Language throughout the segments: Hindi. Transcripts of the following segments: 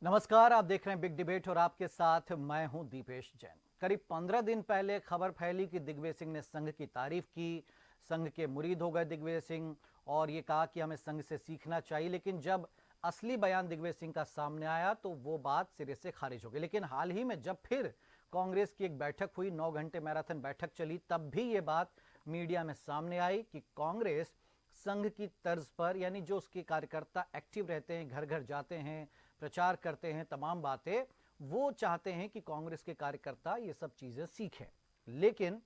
नमस्कार, आप देख रहे हैं बिग डिबेट और आपके साथ मैं हूं दीपेश जैन। करीब 15 दिन पहले खबर फैली कि दिग्विजय सिंह ने संघ की तारीफ की, संघ के मुरीद हो गए दिग्विजय सिंह और ये कहा कि हमें संघ से सीखना चाहिए। लेकिन जब असली बयान दिग्विजय सिंह का सामने आया तो वो बात सिरे से खारिज हो गई। लेकिन हाल ही में जब फिर कांग्रेस की एक बैठक हुई, 9 घंटे मैराथन बैठक चली, तब भी ये बात मीडिया में सामने आई कि कांग्रेस संघ की तर्ज पर, यानी जो उसके कार्यकर्ता एक्टिव रहते हैं, घर घर जाते हैं, प्रचार करते हैं, तमाम बातें, वो चाहते हैं कि कांग्रेस के कार्यकर्ता ये सब चीजें सीखें। लेकिन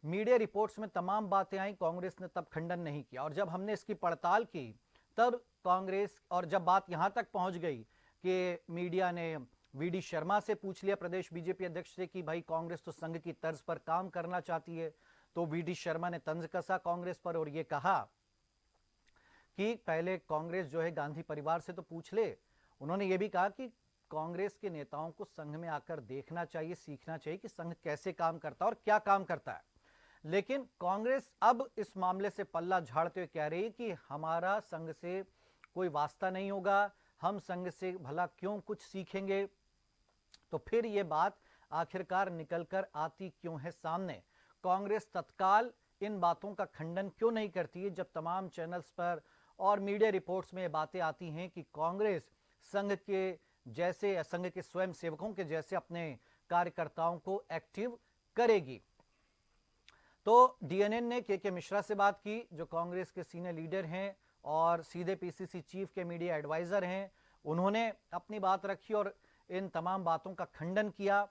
मीडिया रिपोर्ट्स में तमाम बातें आई, कांग्रेस ने तब खंडन नहीं किया। और जब हमने इसकी पड़ताल की तब कांग्रेस, और जब बात यहां तक पहुंच गई कि मीडिया ने वीडी शर्मा से पूछ लिया, प्रदेश बीजेपी अध्यक्ष से, कि भाई कांग्रेस तो संघ की तर्ज पर काम करना चाहती है, तो वीडी शर्मा ने तंज कसा कांग्रेस पर और यह कहा कि पहले कांग्रेस जो है गांधी परिवार से तो पूछ ले। उन्होंने यह भी कहा कि कांग्रेस के नेताओं को संघ में आकर देखना चाहिए, सीखना चाहिए कि संघ कैसे काम करता है और क्या काम करता है। लेकिन कांग्रेस अब इस मामले से पल्ला झाड़ते हुए कह रही है कि हमारा संघ से कोई वास्ता नहीं होगा, हम संघ से भला क्यों कुछ सीखेंगे। तो फिर यह बात आखिरकार निकलकर आती क्यों है सामने? कांग्रेस तत्काल इन बातों का खंडन क्यों नहीं करती है, जब तमाम चैनल्स पर और मीडिया रिपोर्ट्स में ये बातें आती हैं कि कांग्रेस संघ के जैसे, संघ के स्वयं सेवकों के जैसे अपने कार्यकर्ताओं को एक्टिव करेगी। तो डीएनएन ने के मिश्रा से बात की, जो कांग्रेस के सीनियर लीडर हैं और सीधे पीसीसी चीफ के मीडिया एडवाइजर हैं। उन्होंने अपनी बात रखी और इन तमाम बातों का खंडन किया।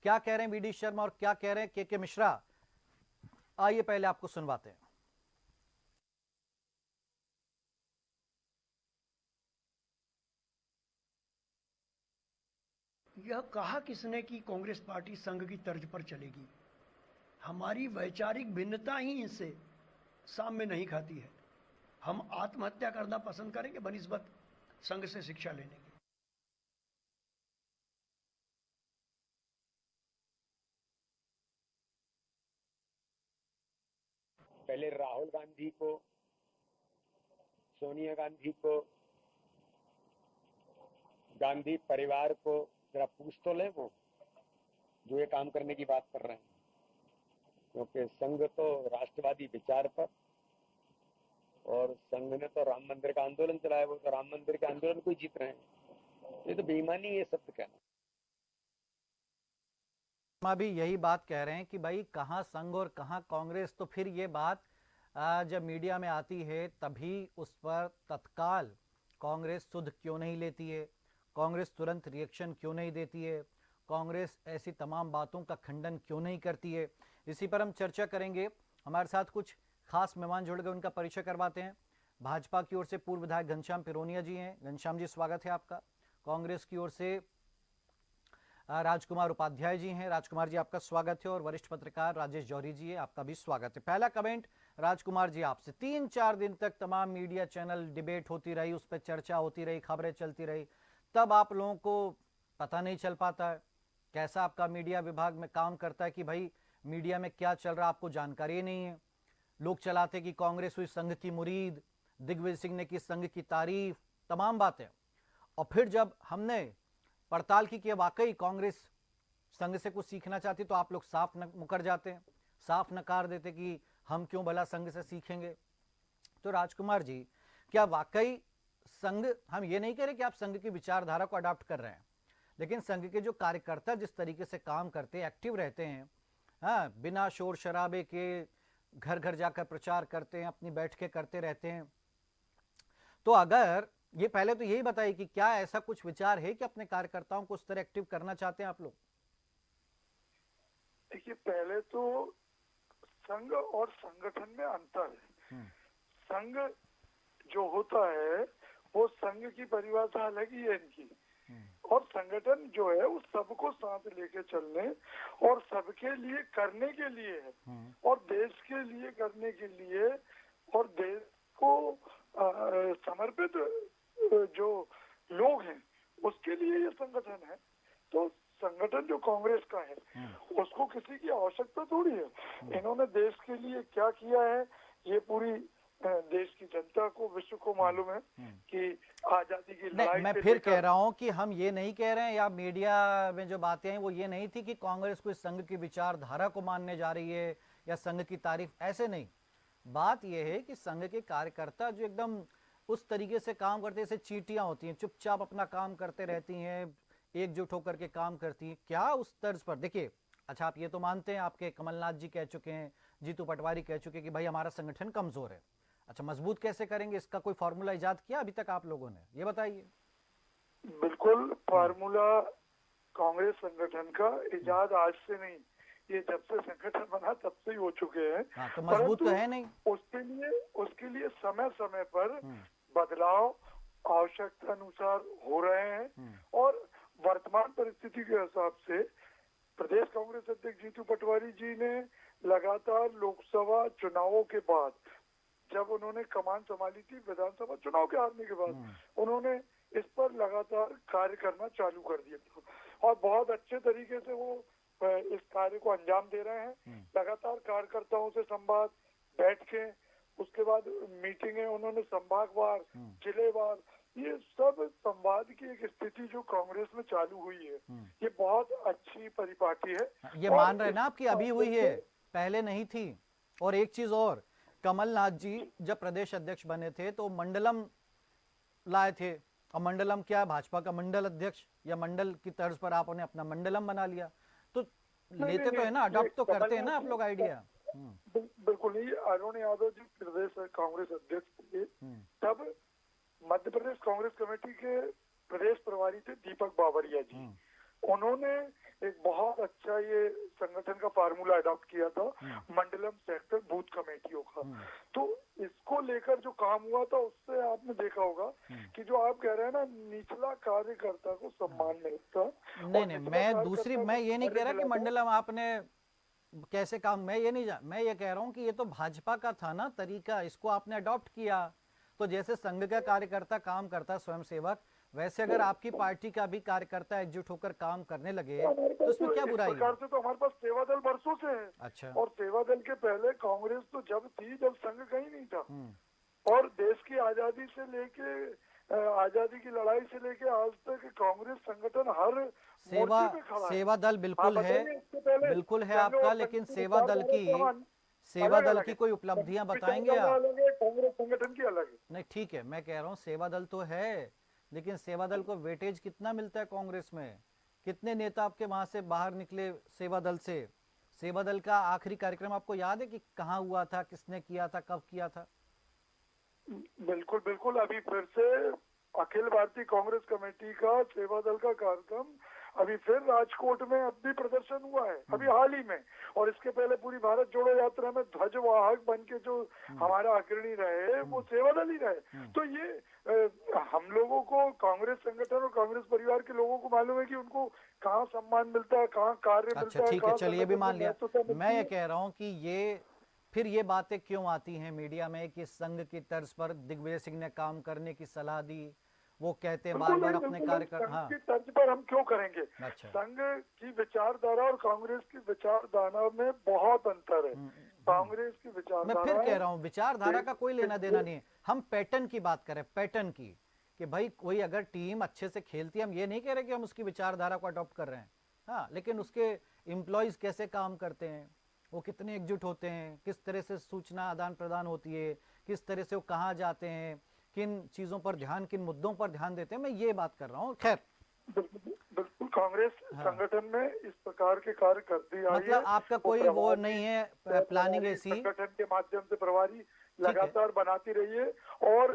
क्या कह रहे हैं वीडी शर्मा और क्या कह रहे हैं के मिश्रा, आइए पहले आपको सुनवाते हैं। यह कहा किसने कि कांग्रेस पार्टी संघ की तर्ज पर चलेगी? हमारी वैचारिक भिन्नता ही इनसे सामने नहीं खाती है। हम आत्महत्या करना पसंद करेंगे बनिस्बत संघ से शिक्षा लेने की। पहले राहुल गांधी को, सोनिया गांधी को, गांधी परिवार को जरा पूछ तो ले, वो जो ये काम करने की बात कर रहे हैं। क्योंकि संघ तो राष्ट्रवादी विचार पर, और संघ ने तो राम मंदिर का आंदोलन चलाया, वो तो राम मंदिर के आंदोलन को ही जीत रहे हैं। ये तो बेईमानी, ये शब्द कहना। भी यही बात कह रहे हैं कि भाई कहां संघ और कहां कांग्रेस। तो फिर ये बात जब मीडिया में आती है तभी उस पर तत्काल कांग्रेस सुध क्यों नहीं लेती है, कांग्रेस तुरंत रिएक्शन क्यों नहीं देती है, कांग्रेस ऐसी तमाम बातों का खंडन क्यों नहीं करती है? इसी पर हम चर्चा करेंगे। हमारे साथ कुछ खास मेहमान जुड़ गए, उनका परिचय करवाते हैं। भाजपा की ओर से पूर्व विधायक घनश्याम पिरोनिया जी हैं। घनश्याम जी, स्वागत है आपका। कांग्रेस की ओर से राजकुमार उपाध्याय जी हैं। राजकुमार जी, आपका स्वागत है। और वरिष्ठ पत्रकार राजेश जौहरी जी है, आपका भी स्वागत है। पहला कमेंट राजकुमार जी आपसे। 3-4 दिन तक तमाम मीडिया चैनल डिबेट होती रही, उस पर चर्चा होती रही, खबरें चलती रही, तब आप लोगों को पता नहीं चल पाता है कैसा आपका मीडिया विभाग में काम करता है कि भाई मीडिया में क्या चल रहा आपको जानकारी नहीं है। लोग चलाते कि कांग्रेस हुई संघ की मुरीद, दिग्विजय सिंह ने की संघ की तारीफ, तमाम बातें। और फिर जब हमने पड़ताल की कि वाकई कांग्रेस संघ से कुछ सीखना चाहती, तो आप लोग साफ मुकर जाते हैं, साफ नकार देते कि हम क्यों भला संघ से सीखेंगे। तो राजकुमार जी, क्या वाकई संघ, हम ये नहीं कह रहे कि आप संघ की विचारधारा को अडॉप्ट कर रहे हैं, लेकिन संघ के जो कार्यकर्ता जिस तरीके से काम करते हैं, एक्टिव रहते हैं, हाँ, बिना शोर शराबे के घर घर जाकर प्रचार करते हैं, अपनी बैठकें करते रहते हैं, तो अगर ये, पहले तो यही बताइए कि क्या ऐसा कुछ विचार है कि अपने कार्यकर्ताओं को उस तरह एक्टिव करना चाहते हैं आप लोग? देखिए, पहले तो संघ और संगठन में अंतर है। संघ जो होता है वो संघ की परिभाषा अलग ही है इनकी, और संगठन जो है वो सबको साथ लेके चलने और सबके लिए करने के लिए है, और देश के लिए करने के लिए, और देश को समर्पित जो लोग हैं उसके लिए ये संगठन है। तो संगठन जो कांग्रेस का है उसको किसी की आवश्यकता थोड़ी है। इन्होंने देश के लिए क्या किया है ये पूरी देश की जनता को, विश्व को मालूम है कि आजादी की नहीं, लड़ाई मैं से फिर लेकर कह रहा हूं कि हम ये नहीं कह रहे हैं, या मीडिया में जो बातें हैं वो ये नहीं थी कि कांग्रेस को इस संघ की विचारधारा को मानने जा रही है या संघ की तारीफ, ऐसे नहीं। बात यह है कि संघ के कार्यकर्ता जो एकदम उस तरीके से काम करते हैं, जैसे चींटियां होती हैं, चुपचाप अपना काम करते रहती हैं, एकजुट होकर के काम करती हैं, क्या उस तर्ज पर देखिए। अच्छा, आप ये तो मानते हैं, आपके कमलनाथ जी कह चुके हैं, जीतू पटवारी कह चुके हैं कि भाई हमारा संगठन कमजोर है। अच्छा, मजबूत कैसे करेंगे, इसका कोई फॉर्मूला इजाद किया अभी तक आप लोगों ने, ये बताइए। बिल्कुल फार्मूला कांग्रेस संगठन का इजाद आज से नहीं, ये जब से संगठन बना तब से ही हो चुके हैं। हाँ, तो मजबूत तो है नहीं। उसके लिए समय समय पर बदलाव आवश्यकता अनुसार हो रहे हैं और वर्तमान परिस्थिति के हिसाब से प्रदेश कांग्रेस अध्यक्ष जीतू पटवारी जी ने लगातार लोकसभा चुनावों के बाद, जब उन्होंने कमान संभाली थी विधानसभा चुनाव के हारने के बाद, उन्होंने इस पर लगातार कार्य करना चालू कर दिया था और बहुत अच्छे तरीके से वो इस कार्य को अंजाम दे रहे हैं। लगातार कार्यकर्ताओं से संवाद, बैठकें, उसके बाद मीटिंगें, उन्होंने संभागवार, जिलेवार, ये सब संवाद की एक स्थिति जो कांग्रेस में चालू हुई है, ये बहुत अच्छी परिपाटी है। ये मान रहे ना आपकी अभी हुई है, पहले नहीं थी। और एक चीज और, कमलनाथ जी जब प्रदेश अध्यक्ष बने थे तो मंडलम लाए थे, और मंडलम क्या, भाजपा का मंडल अध्यक्ष या मंडल की तर्ज पर आपने अपना मंडलम बना लिया, तो लेते तो है ना, अडॉप्ट तो करते हैं ना आप लोग आइडिया। बिल्कुल नहीं। अरुण यादव जी प्रदेश कांग्रेस अध्यक्ष थे, तब मध्य प्रदेश कांग्रेस कमेटी के प्रदेश प्रभारी थे दीपक बावरिया जी। उन्होंने एक बहुत अच्छा ये संगठन का फार्मूला अडॉप्ट किया था, मंडलम सेक्टर बूथ कमेटियों का। तो इसको लेकर जो काम हुआ था उससे आपने देखा होगा कि जो आप कह रहे हैं ना, निचला कार्यकर्ता को सम्मान मिलता। नहीं, मैं ये नहीं कह रहा कि मंडलम आपने कैसे काम, मैं ये कह रहा हूँ कि ये तो भाजपा का था ना तरीका, इसको आपने अडॉप्ट किया। तो जैसे संघ का कार्यकर्ता काम करता है, स्वयंसेवक, वैसे अगर आपकी पार्टी का भी कार्यकर्ता एकजुट होकर काम करने लगे तो उसमें क्या बुराई है? प्रकार से तो हमारे पास सेवा दल बरसों से है। अच्छा। और सेवा दल के पहले कांग्रेस तो जब थी जब संघ कहीं नहीं था, और देश की आजादी से लेके आजादी की लड़ाई से लेके आज तक कांग्रेस संगठन हर सेवा दल बिल्कुल है आपका, लेकिन सेवा दल की कोई उपलब्धियां बताएंगे आप? कांग्रेस संगठन की अलग है। नहीं, ठीक है, मैं कह रहा हूँ सेवा दल तो है, लेकिन सेवा दल को वेटेज कितना मिलता है कांग्रेस में? कितने नेता आपके वहां से बाहर निकले सेवा दल से? सेवा दल का आखिरी कार्यक्रम आपको याद है कि कहाँ हुआ था, किसने किया था, कब किया था? बिल्कुल बिल्कुल। अभी फिर से अखिल भारतीय कांग्रेस कमेटी का सेवा दल का कार्यक्रम अभी फिर राजकोट में अब भी प्रदर्शन हुआ है, अभी हाल ही में। और इसके पहले पूरी भारत जोड़ो यात्रा में ध्वजवाहक बन के जो हमारा अग्रणी रहे वो सेवा दल ही रहे। तो ये हम लोगों को, कांग्रेस संगठन और कांग्रेस परिवार के लोगों को मालूम है कि उनको कहाँ सम्मान मिलता है, कहाँ कार्य मिलता है। अच्छा, ठीक है, चलिए भी मान लिया। मैं ये कह रहा हूँ कि फिर ये बातें क्यों आती हैं मीडिया में कि संघ की तर्ज पर दिग्विजय सिंह ने काम करने की सलाह दी, वो कहते हैं बार बार अपने कार्यकर्ता। हाँ, तर्ज पर हम क्यों करेंगे? अच्छा। संघ की विचारधारा और कांग्रेस की विचारधारा में बहुत अंतर है। कांग्रेस की विचारधारा, मैं फिर कह रहा हूँ, विचारधारा का कोई लेना देना नहीं है, हम पैटर्न की बात करें, पैटर्न की, कि भाई कोई अगर टीम अच्छे से खेलती है, हम ये नहीं कह रहे कि हम उसकी विचारधारा को अडॉप्ट कर रहे हैं, हाँ, लेकिन उसके एम्प्लॉयज कैसे काम करते हैं, वो कितने एकजुट होते हैं, किस तरह से सूचना आदान प्रदान होती है, किस तरह से वो कहाँ जाते हैं, किन चीजों पर ध्यान, किन मुद्दों पर ध्यान देते हैं, मैं ये बात कर रहा हूँ। खैर, बिल्कुल कांग्रेस संगठन में इस प्रकार के कार्य करती आई है। मतलब आपका कोई वो नहीं है प्लानिंग ऐसी? संगठन के माध्यम से प्रभारी लगातार बनाती रही है, और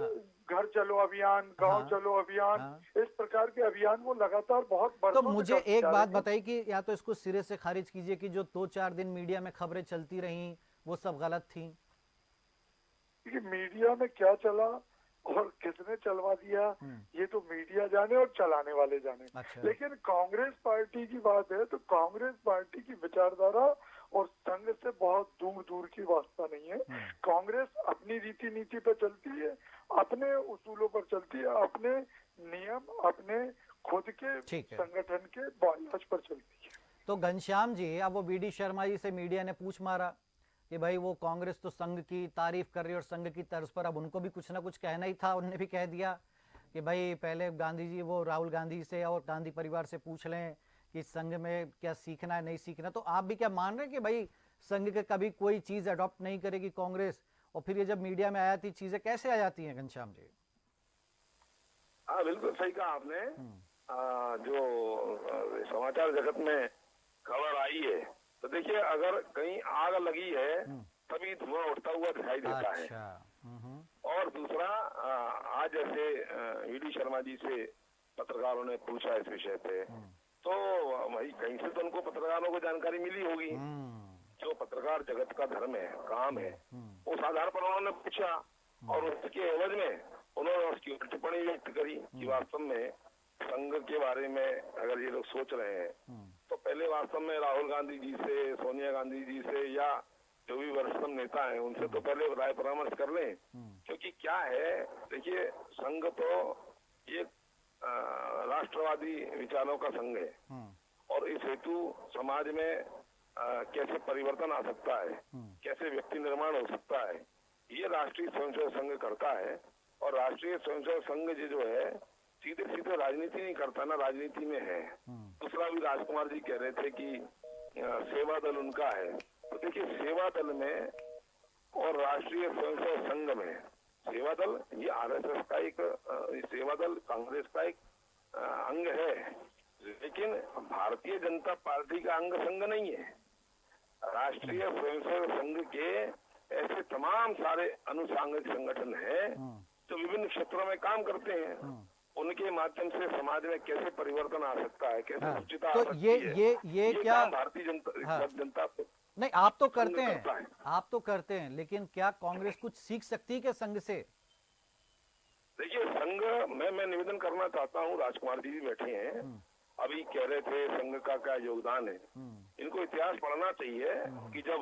घर चलो अभियान, गांव चलो अभियान, इस प्रकार के अभियान वो लगातार बहुत बरसों तो मुझे एक बात बताइए कि या तो इसको सिरे से खारिज कीजिए कि जो 2-4 दिन मीडिया में खबरें चलती रही वो सब गलत थी। मीडिया में क्या चला और किसने चलवा दिया ये तो मीडिया जाने और चलाने वाले जाने। अच्छा। लेकिन कांग्रेस पार्टी की बात है तो कांग्रेस पार्टी की विचारधारा और संघ से बहुत दूर दूर की वास्ता नहीं है। कांग्रेस अपनी रीति नीति पर चलती है, अपने उसूलों पर चलती है, अपने नियम, अपने खुद के संगठन के बुनियाद पर चलती है। तो घनश्याम जी, अब वो बीडी शर्मा जी से मीडिया ने पूछ मारा कि भाई वो कांग्रेस तो संघ की तारीफ कर रही है और संघ की तर्ज पर अब उनको भी कुछ ना कुछ कहना ही था। उन्होंने भी कह दिया कि भाई पहले गांधी जी वो राहुल गांधी से और गांधी परिवार से पूछ लें कि संघ में क्या सीखना है नहीं सीखना। तो आप भी क्या मान रहे हैं कि भाई संघ के कभी कोई चीज अडॉप्ट नहीं करेगी कांग्रेस, और फिर ये जब मीडिया में आया थी चीजें कैसे आ जाती हैं घनश्याम जी? हाँ बिल्कुल सही कहा आपने। जो समाचार जगत में खबर आई है तो देखिए, अगर कहीं आग लगी है तभी धुआं उठता हुआ दिखाई देता है। और दूसरा, आज जैसे वीडी शर्मा जी से पत्रकारों ने पूछा इस विषय पे, तो भाई कहीं से तो उनको पत्रकारों को जानकारी मिली होगी। जो पत्रकार जगत का धर्म है, काम है, उस आधार पर उन्होंने पूछा और उसके एवज में उन्होंने उसकी टिप्पणी व्यक्त करी कि वास्तव में संघ के बारे में अगर ये लोग सोच रहे हैं तो पहले वास्तव में राहुल गांधी जी से, सोनिया गांधी जी से या जो भी वरिष्ठतम नेता है उनसे तो पहले राय परामर्श कर लें। क्योंकि क्या है, देखिए संघ तो एक राष्ट्रवादी विचारों का संघ है और इस हेतु समाज में कैसे परिवर्तन आ सकता है, कैसे व्यक्ति निर्माण हो सकता है, ये राष्ट्रीय स्वयंसेवक संघ करता है। और राष्ट्रीय स्वयंसेवक संघ जो है सीधे सीधे राजनीति नहीं करता ना, राजनीति में है। दूसरा भी राजकुमार जी कह रहे थे कि सेवा दल उनका है। तो देखिए, सेवा दल में और राष्ट्रीय स्वयंसेवक संघ में, सेवा दल ये आरएसएस का एक, सेवा दल कांग्रेस का एक अंग है, लेकिन भारतीय जनता पार्टी का अंग संघ नहीं है। राष्ट्रीय स्वयंसेवक संघ के ऐसे तमाम सारे अनुसांगिक संगठन हैं जो विभिन्न क्षेत्रों में काम करते हैं। उनके माध्यम से समाज में कैसे परिवर्तन आ सकता है, कैसे सुचिता आ सकती है, ये क्या भारतीय जनता नहीं, आप तो करते हैं, आप तो करते हैं, लेकिन क्या कांग्रेस कुछ सीख सकती है क्या संघ से? देखिए, संघ मैं निवेदन करना चाहता हूँ, राजकुमार जी भी बैठे हैं, अभी कह रहे थे संघ का क्या योगदान है। इनको इतिहास पढ़ना चाहिए कि जब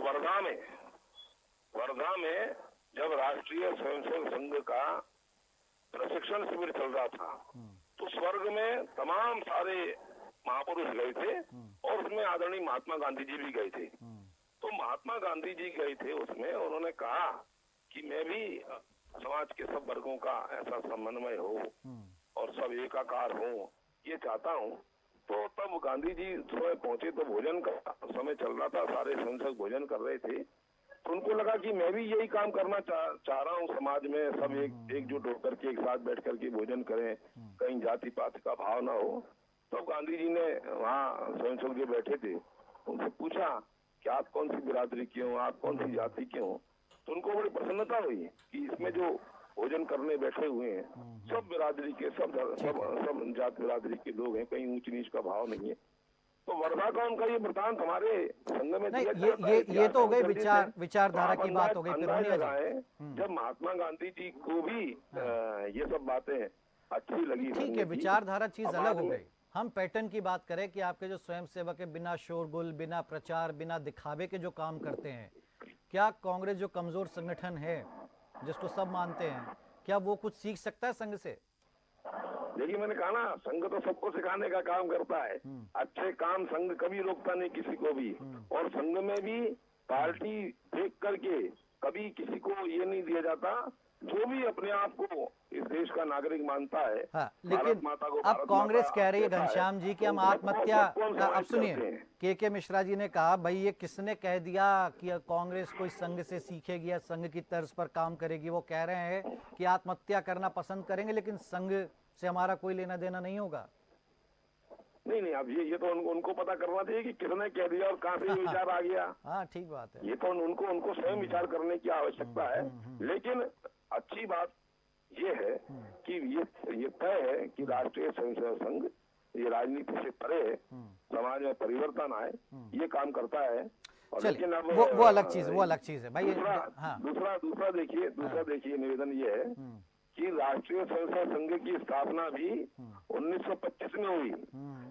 वर्धा में जब राष्ट्रीय स्वयंसेवक संघ का प्रशिक्षण शिविर चल रहा था तो स्वर्ग में तमाम सारे महापुरुष गए थे और उसमें आदरणीय महात्मा गांधी जी भी गए थे। तो महात्मा गांधी जी गए थे, उसमें उन्होंने कहा कि मैं भी समाज के सब वर्गों का ऐसा समन्वय हो और सब एकाकार हो, ये चाहता हूँ। तो तब गांधी जी सुबह पहुंचे तो भोजन का समय चल रहा था, सारे संसद भोजन कर रहे थे। तो उनको लगा कि मैं भी यही काम करना चाह रहा हूँ, समाज में सब एकजुट होकर के एक साथ बैठ करके भोजन करें, कहीं जाति पाति का भाव ना हो। तो गांधी जी ने वहाँ स्वयंसेवक जो बैठे थे उनसे पूछा कि आप कौन सी बिरादरी के हो, आप कौन सी जाति के हो। तो उनको बड़ी प्रसन्नता हुई कि इसमें जो भोजन करने बैठे हुए हैं सब बिरादरी के, सब जात बिरादरी के लोग हैं, कहीं ऊंच नीच का भाव नहीं है। तो वर्धा का उनका ये वृतांत हमारे संघ में नहीं, ये तो हो गई विचारधारा की बात हो गई। जब महात्मा गांधी जी को भी ये सब बातें अच्छी लगी, ठीक है, विचारधारा चीज अलग हो गई। हम पैटर्न की बात करें कि आपके जो स्वयंसेवक है बिना शोरगुल, बिना प्रचार, बिना दिखावे के जो काम करते हैं, क्या कांग्रेस जो कमजोर संगठन है जिसको सब मानते हैं, क्या वो कुछ सीख सकता है संघ से? देखिए, मैंने कहा ना, संघ तो सबको सिखाने का काम करता है। अच्छे काम संघ कभी रोकता नहीं किसी को भी, और संघ में भी पार्टी देख करके कभी किसी को ये नहीं दिया जाता। जो भी अपने आप को इस देश का नागरिक मानता है, लेकिन अब कांग्रेस कह रही है घनश्याम जी कि हम आत्महत्या, अब सुनिए, के मिश्रा जी ने कहा भाई ये किसने कह दिया कि कांग्रेस कोई संघ से सीखेगी या संघ की तर्ज पर काम करेगी। वो कह रहे हैं कि आत्महत्या करना पसंद करेंगे लेकिन संघ से हमारा कोई लेना देना नहीं होगा। नहीं, अब ये तो उनको पता करना चाहिए कि किसने कह दिया और कहाँ से ये विचार आ गया। हाँ, ठीक बात है। ये तो उनको स्वयं विचार करने की आवश्यकता है। लेकिन अच्छी बात ये है कि ये तय है कि राष्ट्रीय स्वयंसेवक संघ ये राजनीति से परे समाज में परिवर्तन आए, ये काम करता है। लेकिन अब वो अलग चीज है भाई। दूसरा देखिए निवेदन ये है कि राष्ट्रीय स्वयंसेवक संघ की स्थापना भी 1925 में हुई,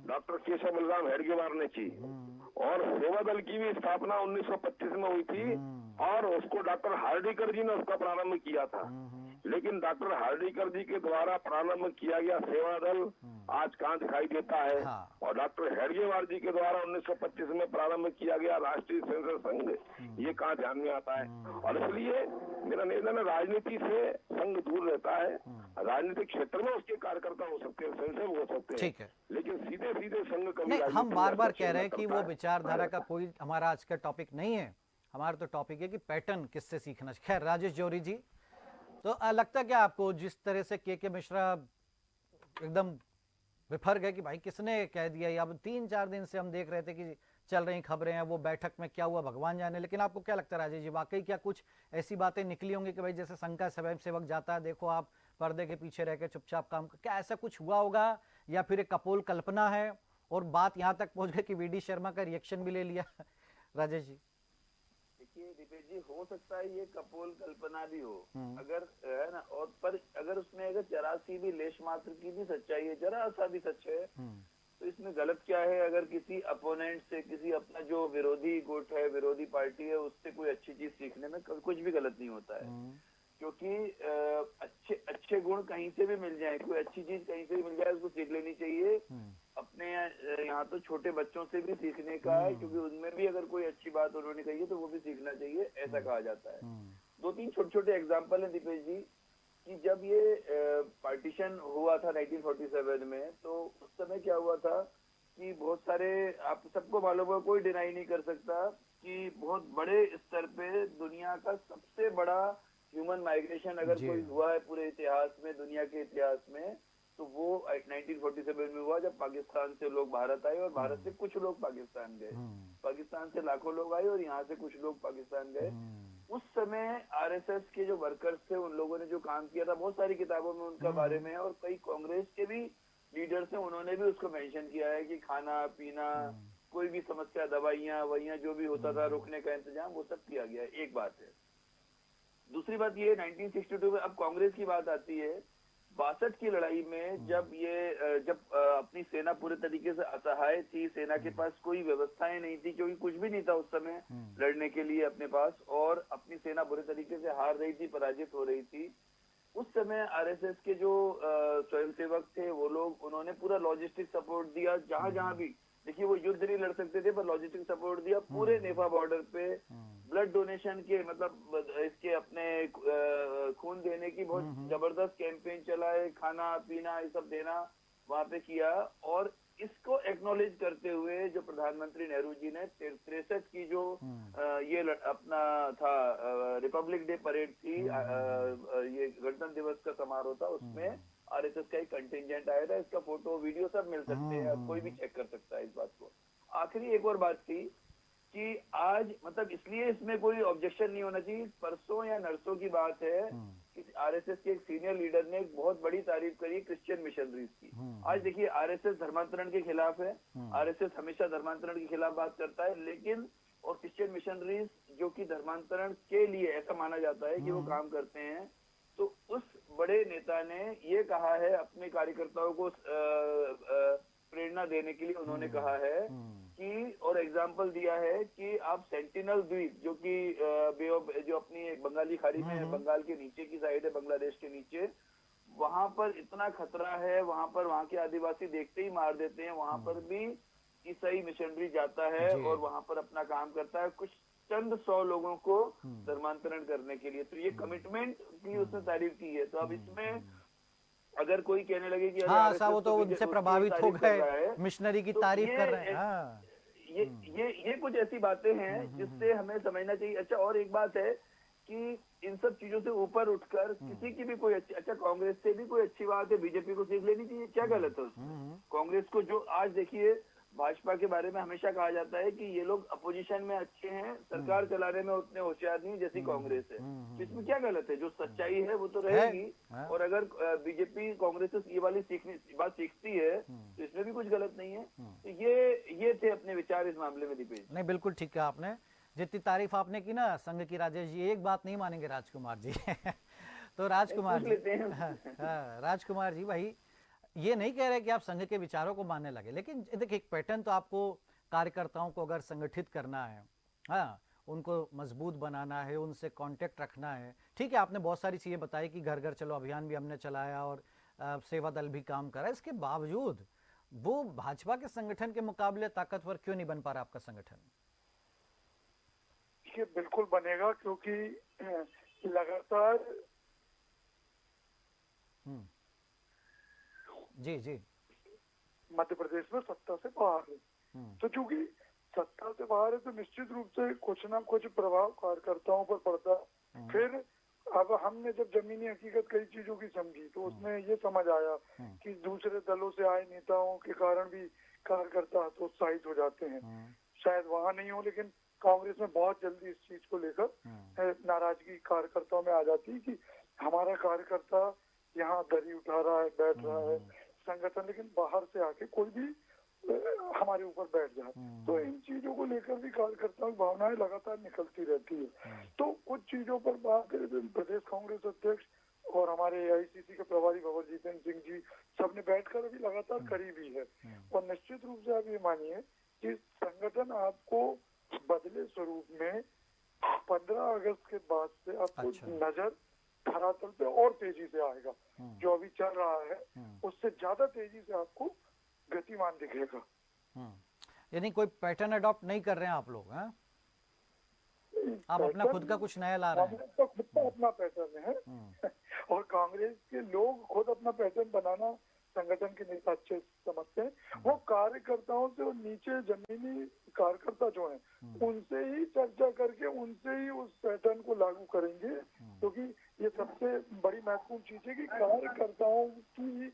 डॉक्टर केशव बलराम हेडगेवार ने की, और सेवा दल की भी स्थापना 1925 में हुई थी, और उसको डॉक्टर हार्डीकर जी ने उसका प्रारंभ किया था। लेकिन डॉक्टर हार्डीकर जी के द्वारा प्रारंभ किया गया सेवा दल आज कहाँ दिखाई देता है, और डॉक्टर हेडगेवार जी के द्वारा 1925 में प्रारंभ किया गया राष्ट्रीय स्वयंसेवक संघ ये कहाँ ध्यान में आता है। और इसलिए मेरा निवेदन है, राजनीति से संघ दूर रहता है, राजनीतिक क्षेत्र में उसके कार्यकर्ता हो सकते हैं, स्वयंसेवक हो सकते हैं, ठीक है, लेकिन सीधे सीधे संघ कभी नहीं। हम बार बार कह रहे हैं कि वो विचारधारा का कोई हमारा आज का टॉपिक नहीं है, हमारा तो टॉपिक है कि पैटर्न किससे सीखना। खैर राजेश जौहरी जी, तो लगता क्या आपको, जिस तरह से के मिश्रा एकदम विफर गए कि भाई किसने कह दिया, अब 3-4 दिन से हम देख रहे थे कि चल रही खबरें हैं, वो बैठक में क्या हुआ भगवान जाने, लेकिन आपको क्या लगता है राजेश जी, वाकई क्या कुछ ऐसी बातें निकली होंगी कि भाई जैसे संघ का स्वयंसेवक जाता है, देखो आप पर्दे के पीछे रह के चुपचाप काम, क्या ऐसा कुछ हुआ होगा, या फिर एक कपोल कल्पना है और बात यहाँ तक पहुंच गई कि वीडी शर्मा का रिएक्शन भी ले लिया? राजेश जी देखिए दीपेश जी, हो सकता है ये कपोल कल्पना भी हो, अगर है ना, और पर अगर उसमें अगर जरा सी भी लेश मात्र की भी सच्चाई है, जरा सा भी सच है, तो इसमें गलत क्या है? अगर किसी अपोनेंट से, किसी अपना जो विरोधी गुट है, विरोधी पार्टी है, उससे कोई अच्छी चीज सीखने में कुछ भी गलत नहीं होता है, क्योंकि अच्छे गुण कहीं से भी मिल जाए, कोई अच्छी चीज कहीं से भी मिल जाए, उसको सीख लेनी चाहिए। अपने यहाँ तो छोटे बच्चों से भी सीखने का है, क्योंकि उनमें भी अगर कोई अच्छी बात उन्होंने कही है तो वो भी सीखना चाहिए, ऐसा कहा जाता है। 2-3 छोटे-छोटे एग्जाम्पल है दीपेश जी, कि जब ये पार्टीशन हुआ था 1947 में, तो उस समय क्या हुआ था कि बहुत सारे, आप सबको मालूम होगा, कोई डिनाई नहीं कर सकता कि बहुत बड़े स्तर पे दुनिया का सबसे बड़ा ह्यूमन माइग्रेशन अगर कोई हुआ है पूरे इतिहास में, दुनिया के इतिहास में, तो वो 1947 में हुआ, जब पाकिस्तान से लोग भारत आए और भारत से कुछ लोग पाकिस्तान गए, पाकिस्तान से लाखों लोग आए और यहाँ से कुछ लोग पाकिस्तान गए। उस समय आरएसएस के जो वर्कर्स थे, उन लोगों ने जो काम किया था, बहुत सारी किताबों में उनका बारे में, और कई कांग्रेस के भी लीडर्स हैं, उन्होंने भी उसको मेंशन किया है कि खाना पीना, कोई भी समस्या, दवाइयाँ वहियाँ जो भी होता था, रुकने का इंतजाम, वो सब किया गया। एक बात है। दूसरी बात ये 1962 में, अब कांग्रेस की बात आती है, 62 की लड़ाई में जब अपनी सेना पूरे तरीके से असहाय थी, सेना के पास कोई व्यवस्थाएं नहीं थी, क्योंकि कुछ भी नहीं था उस समय लड़ने के लिए अपने पास, और अपनी सेना बुरे तरीके से हार रही थी, पराजित हो रही थी। उस समय आरएसएस के जो स्वयंसेवक थे, वो लोग, उन्होंने पूरा लॉजिस्टिक सपोर्ट दिया, जहां भी, देखिए वो युद्ध नहीं लड़ सकते थे, पर लॉजिस्टिक सपोर्ट दिया पूरे नेफा बॉर्डर पे। ब्लड डोनेशन के, मतलब इसके अपने खून देने की बहुत जबरदस्त कैंपेन चलाए, खाना पीना ये सब देना वहां पे किया। और इसको एक्नॉलेज करते हुए जो प्रधानमंत्री नेहरू जी ने 63 की जो ये अपना था रिपब्लिक डे परेड थी, ये गणतंत्र दिवस का समारोह था, उसमें आरएसएस का एक कंटिंजेंट आया था। इसका फोटो वीडियो सब मिल सकते हैं, कोई भी चेक कर सकता है इस बात को। आखिरी एक और बात थी कि आज, मतलब इसलिए इसमें कोई ऑब्जेक्शन नहीं होना चाहिए, परसों या नरसों की बात है कि आरएसएस के एक सीनियर लीडर ने एक बहुत बड़ी तारीफ करी क्रिश्चियन मिशनरीज की। आज देखिए आरएसएस धर्मांतरण के खिलाफ है, आरएसएस हमेशा धर्मांतरण के खिलाफ बात करता है, लेकिन और क्रिश्चियन मिशनरीज जो कि धर्मांतरण के लिए ऐसा माना जाता है कि वो काम करते हैं, तो उस बड़े नेता ने ये कहा है अपने कार्यकर्ताओं को प्रेरणा देने के लिए, उन्होंने कहा है कि, और एग्जाम्पल दिया है कि आप सेंटिनल द्वीप जो कि जो अपनी बंगाली खाड़ी में, बंगाल के नीचे की साइड है, बांग्लादेश के नीचे, वहां पर इतना खतरा है, वहां पर वहां के आदिवासी देखते ही मार देते हैं, वहां पर भी ईसाई मिशनरी जाता है और वहां पर अपना काम करता है, कुछ चंद 100 लोगों को धर्मांतरण करने के लिए। तो ये कमिटमेंट की उसने तारीफ की है। तो अब इसमें अगर कोई कहने लगे कि हाँ साहब वो तो उनसे प्रभावित हो गए, मिशनरी की तारीफ कर रहे हैं, हाँ। ये कुछ ऐसी बातें हैं जिससे हमें समझना चाहिए। अच्छा, और एक बात है कि इन सब चीजों से ऊपर उठकर किसी की भी कोई अच्छी, अच्छा कांग्रेस से भी कोई अच्छी बात है, बीजेपी को सीख लेनी चाहिए, क्या गलत है उसमें? कांग्रेस को जो आज देखिए, भाजपा के बारे में हमेशा कहा जाता है कि ये लोग अपोजिशन में अच्छे हैं, सरकार चलाने में उतने होशियार नहीं जैसी कांग्रेस है। इसमें क्या गलत है? जो सच्चाई है वो तो रहेगी, और अगर बीजेपी कांग्रेस से ये वाली बात सीखती है तो इसमें भी कुछ गलत नहीं है। तो ये थे अपने विचार इस मामले में दीपेश। नहीं, बिल्कुल ठीक है आपने, जितनी तारीफ आपने की ना संघ की, राजेश जी एक बात नहीं मानेंगे राजकुमार जी तो राजकुमार पूछ जी, लेते हैं। राजकुमार जी भाई, ये नहीं कह रहे कि आप संघ के विचारों को मानने लगे, लेकिन देखिए एक पैटर्न तो आपको, कार्यकर्ताओं को अगर संगठित करना है, हाँ, उनको मजबूत बनाना है, उनसे कांटेक्ट रखना है। ठीक है, आपने बहुत सारी चीजें बताई कि घर घर चलो अभियान भी हमने चलाया और सेवा दल भी काम करा, इसके बावजूद वो भाजपा के संगठन के मुकाबले ताकतवर क्यों नहीं बन पा रहा आपका संगठन? ये बिल्कुल बनेगा, क्योंकि लगातार जी जी मध्य प्रदेश में सत्ता से बाहर है। तो चूंकि सत्ता से बाहर है तो निश्चित रूप से कुछ ना कुछ प्रभाव कार्यकर्ताओं पर पड़ता है। फिर अब हमने जब जमीनी हकीकत कई चीजों की समझी तो उसमें ये समझ आया कि दूसरे दलों से आए नेताओं के कारण भी कार्यकर्ता हतोत्साहित हो जाते हैं। शायद वहां नहीं हो, लेकिन कांग्रेस में बहुत जल्दी इस चीज को लेकर नाराजगी कार्यकर्ताओं में आ जाती है कि हमारा कार्यकर्ता यहाँ दरी उठा रहा है, बैठ रहा है संगठन, लेकिन बाहर से आके कोई भी हमारे ऊपर बैठ जाए। तो इन चीजों को लेकर भी कार्यकर्ताओं की भावनाएं लगातार निकलती रहती है। तो कुछ चीजों पर बात करें तो प्रदेश कांग्रेस अध्यक्ष और हमारे AICC के प्रभारी भंवर जीतेंद्र सिंह जी सबने बैठकर अभी लगातार करी भी है। और निश्चित रूप से आप ये मानिए कि संगठन आपको बदले स्वरूप में 15 अगस्त के बाद से आपको नजर धरातल पे और तेजी से आएगा। जो अभी चल रहा है उससे ज्यादा तेजी से आपको गतिमान दिखेगा। यानी कोई पैटर्न अडॉप्ट नहीं कर रहे हैं आप लोग, हैं? आप अपना खुद का कुछ नया ला रहे हैं। कांग्रेस का खुद का अपना पैटर्न है और कांग्रेस के लोग खुद अपना पैटर्न बनाना संगठन के नेता अच्छे समझते हैं। वो कार्यकर्ताओं से और नीचे जमीनी कार्यकर्ता जो हैं उनसे ही चर्चा करके उनसे ही उस पैटर्न को लागू करेंगे, क्योंकि ये सबसे बड़ी महत्वपूर्ण चीज है कि कार्यकर्ताओं की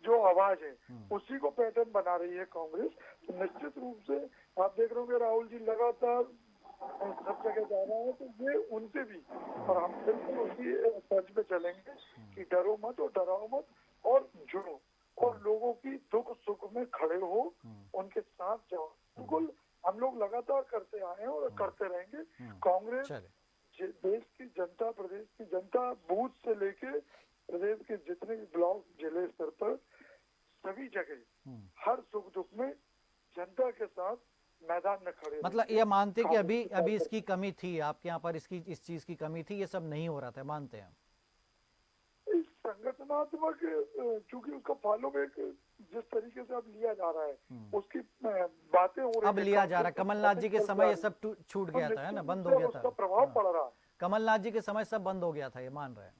जो आवाज है उसी को पैटर्न बना रही है कांग्रेस। तो निश्चित रूप से आप देख रहे होंगे राहुल जी लगातार सब जगह जा रहा है, तो ये उनसे भी, और हम बिल्कुल उसी तर्ज पे चलेंगे कि डरो मत और डराओ मत और जुड़ो और लोगों की दुख सुख में खड़े हो, उनके साथ जाओ। बिल्कुल हम लोग लगातार करते आए हैं और करते रहेंगे। कांग्रेस देश की जनता, प्रदेश की जनता बूथ से लेके प्रदेश के जितने भी ब्लॉक जिले स्तर पर सभी जगह हर सुख दुख में जनता के साथ मैदान में खड़े। मतलब ये मानते कि अभी इसकी कमी थी आपके यहाँ पर, इस चीज की कमी थी, ये सब नहीं हो रहा था, मानते हैं? संगठनात्मक चूंकि उसका फॉलो बैक जिस तरीके से अब लिया जा रहा है उसकी बातें हो रही, अब लिया जा रहा है। कमलनाथ जी के समय ये सब छूट गया था, है ना, बंद हो गया था। उसका प्रभाव पड़ रहा है। कमलनाथ जी के समय सब बंद हो गया था, ये मान रहे हैं?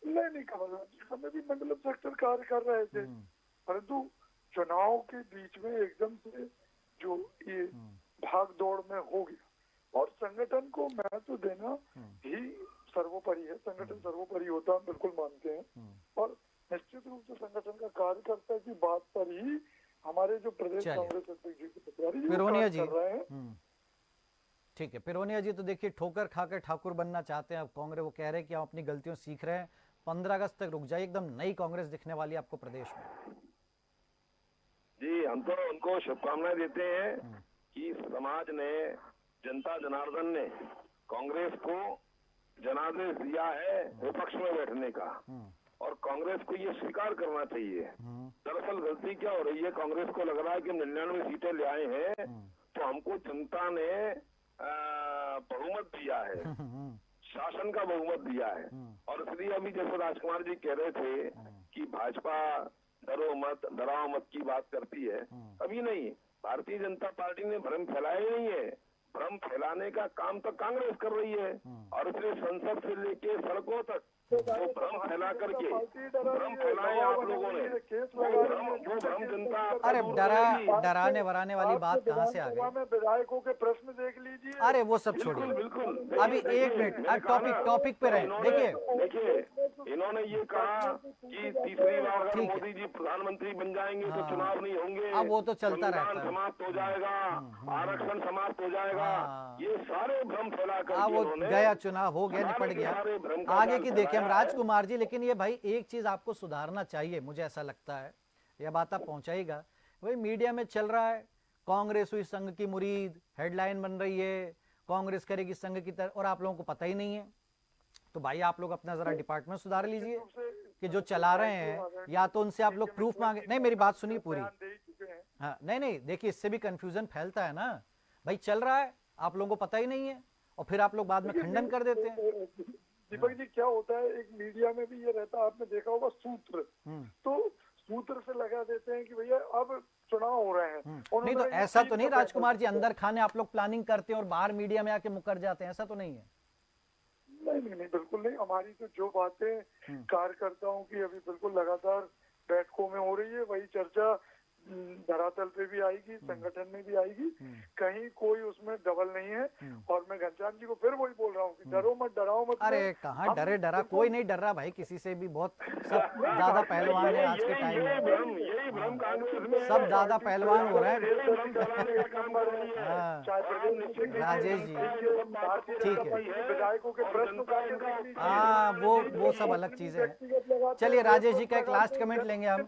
नहीं, कमलनाथ जी समय भी मंडलम सेक्टर कार्य कर रहे थे, परंतु चुनाव के बीच में एकदम से जो ये भाग दौड़ में हो गया। और संगठन को महत्व देना ही सर्वोपरि है, संगठन सर्वोपरि होता है, बिल्कुल मानते हैं। और निश्चित रूप से संगठन का कार्यकर्ता की बात पर ही हमारे जो प्रदेश कांग्रेस अध्यक्ष जी के पिरोनिया जी कर रहे हैं। ठीक है, पिरोनिया जी तो देखिए ठोकर खाकर ठाकुर बनना चाहते हैं अब कांग्रेस। वो कह रहे हैं कि हम अपनी गलतियों सीख रहे हैं, 15 अगस्त तक रुक जाए, एकदम नई कांग्रेस दिखने वाली है आपको प्रदेश में। जी, हम तो उनको शुभकामनाएं देते हैं कि समाज ने, जनता जनार्दन ने कांग्रेस को जनादेश दिया है विपक्ष में बैठने का, और कांग्रेस को ये स्वीकार करना चाहिए। दरअसल गलती क्या हो रही है, कांग्रेस को लग रहा है कि 99 सीटें ले आए हैं तो हमको जनता ने बहुमत दिया है, शासन का बहुमत दिया है। और इसलिए अभी जैसे राजकुमार जी कह रहे थे कि भाजपा डरो मत डराओ मत की बात करती है, अभी नहीं, भारतीय जनता पार्टी ने भ्रम फैलाया ही नहीं है। भ्रम फैलाने का काम तो कांग्रेस कर रही है, और इसलिए संसद से लेके सड़कों तक वो भ्रम फैला करके, भ्रम फैलाए आप लोगों ने, वो भ्रम जनता। अरे डराने वराने वाली बात कहाँ से आ गई? विधायकों के प्रश्न देख लीजिए। अरे वो सब छोड़िए, बिल्कुल अभी 1 मिनट टॉपिक पे रहे। देखिए इन्होंने ये कहा कि तीसरी बार अगर मोदी जी प्रधानमंत्री बन जाएंगे तो चुनाव नहीं होंगे, अब वो तो चलता रहता है, समाप्त हो जाएगा, आरक्षण समाप्त हो जाएगा, ये सारे भ्रम फैला कर वो गया, चुनाव हो गया, निपट गया, आगे की देखें हम। राजकुमार जी, लेकिन ये भाई एक चीज आपको सुधारना चाहिए, मुझे ऐसा लगता है, यह बात आप पहुंचाएगा। वही मीडिया में चल रहा है, कांग्रेस हुई संघ की मुरीद, हेडलाइन बन रही है, कांग्रेस करेगी संघ की तरह, और आप लोगों को पता ही नहीं है। तो भाई आप लोग अपना जरा डिपार्टमेंट सुधार लीजिए कि जो चला रहे हैं, या तो उनसे आप लोग प्रूफ मांगे। नहीं, मेरी बात सुनिए पूरी। हाँ, नहीं, देखिए इससे भी कंफ्यूजन फैलता है ना भाई, चल रहा है आप लोगों को पता ही नहीं है और फिर आप लोग बाद में खंडन कर देते हैं। दीपक जी क्या होता है, एक मीडिया में भी ये रहता है, आपने देखा होगा सूत्र, तो सूत्र से लगा देते हैं कि भैया अब चुनाव हो रहे हैं। नहीं तो ऐसा तो नहीं राजकुमार जी, अंदर खाने आप लोग प्लानिंग करते हैं और बाहर मीडिया में आके मुकर जाते हैं, ऐसा तो नहीं है? नहीं, बिल्कुल नहीं। हमारी तो जो बातें कार्यकर्ताओं की अभी बिल्कुल लगातार बैठकों में हो रही है, वही चर्चा धरातल पे भी आएगी, संगठन में भी आएगी, कहीं कोई उसमें डबल नहीं है। और मैं घनश्याम जी को फिर वही बोल रहा हूँ कि डरो मत, डराओ मत। अरे कहाँ डरा, कोई नहीं डर रहा भाई किसी से भी। बहुत सब दादा पहलवान है आज के टाइम में, सब दादा पहलवान हो रहे हैं। राजेश जी ठीक है, विधायकों के प्रश्न, हाँ वो सब अलग चीजें हैं। चलिए राजेश जी का एक लास्ट कमेंट लेंगे हम।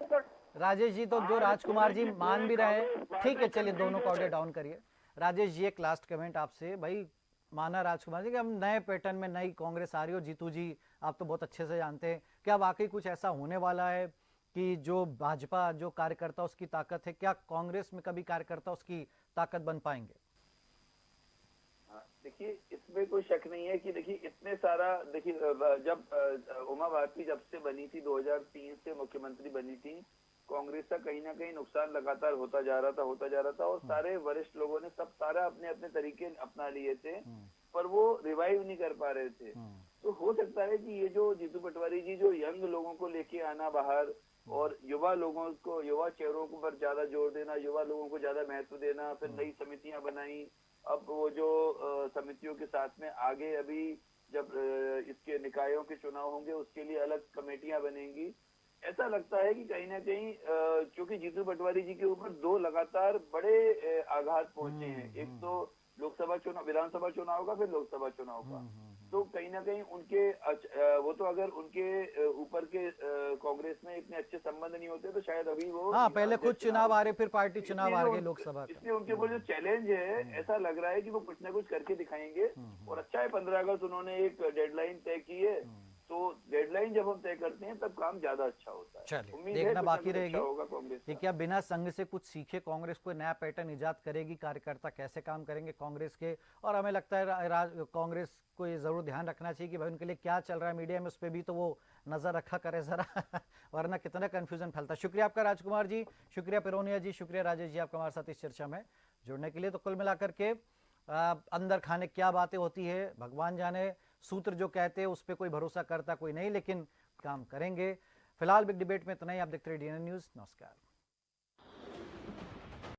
राजेश जी तो जो राजकुमार जी मान भी रहे हैं, ठीक है, चलिए दोनों को ऑडियो डाउन करिए। राजेश जी एक लास्ट कमेंट आपसे। भाई माना राजकुमार जी कि हम नए पैटर्न में नई कांग्रेस आ रही हो, जीतू जी आप तो बहुत अच्छे से जानते हैं, क्या वाकई कुछ ऐसा होने वाला है कि जो भाजपा जो कार्यकर्ता उसकी ताकत है, क्या कांग्रेस में कभी कार्यकर्ता उसकी ताकत बन पाएंगे? देखिए इसमें कोई शक नहीं है कि देखिए इतने सारा, देखिए जब उमा भारती जब से बनी थी 2003 से मुख्यमंत्री बनी थी, कांग्रेस का कहीं ना कहीं नुकसान लगातार होता जा रहा था और सारे वरिष्ठ लोगों ने सब सारा अपने अपने तरीके अपना लिए थे, पर वो रिवाइव नहीं कर पा रहे थे। तो हो सकता है कि ये जो जीतू पटवारी जी जो यंग लोगों को लेके आना बाहर और युवा लोगों को, युवा चेहरों को पर ज्यादा जोर देना, युवा लोगों को ज्यादा महत्व देना, फिर नई समितियां बनाई। अब वो जो समितियों के साथ में आगे अभी जब इसके निकायों के चुनाव होंगे उसके लिए अलग कमेटियां बनेंगी। ऐसा लगता है कि कहीं ना कहीं क्योंकि जीतू पटवारी जी के ऊपर दो लगातार बड़े आघात पहुंचे हैं, एक तो लोकसभा चुनाव, विधानसभा चुनाव का, फिर लोकसभा चुनाव का। तो कहीं ना कहीं उनके वो तो अगर उनके ऊपर के कांग्रेस में इतने अच्छे संबंध नहीं होते तो शायद अभी वो, हाँ, पहले खुद चुनाव आ रहे फिर पार्टी चुनाव आ गए लोकसभा का। इसलिए उनके ऊपर जो चैलेंज है, ऐसा लग रहा है कि वो कुछ ना कुछ करके दिखाएंगे। और अच्छा है 15 अगस्त उन्होंने एक डेडलाइन तय की है, तो डेडलाइन जब हम तय करते हैं तब काम ज्यादा अच्छा होता है। चलिए देखना बाकी रहेगी कि क्या बिना संघ से कुछ सीखे कांग्रेस कोई नया पैटर्न इजाद करेगी, कार्यकर्ता कैसे काम करेंगे कांग्रेस के। और हमें लगता है कांग्रेस को ये जरूर ध्यान रखना चाहिए कि भाई उनके लिए क्या चल रहा है मीडिया में, उस पर भी तो वो नजर रखा करे जरा वरना कितना कंफ्यूजन फैलता है। शुक्रिया आपका राजकुमार जी, शुक्रिया पिरोनिया जी, शुक्रिया राजेश जी आपका हमारे साथ इस चर्चा में जुड़ने के लिए। तो कुल मिलाकर के अंदर खाने क्या बातें होती है भगवान जाने, सूत्र जो कहते हैं उस पर कोई भरोसा करता कोई नहीं, लेकिन काम करेंगे। फिलहाल बिग डिबेट में इतना ही। आप देखते रहिए DNN न्यूज। नमस्कार।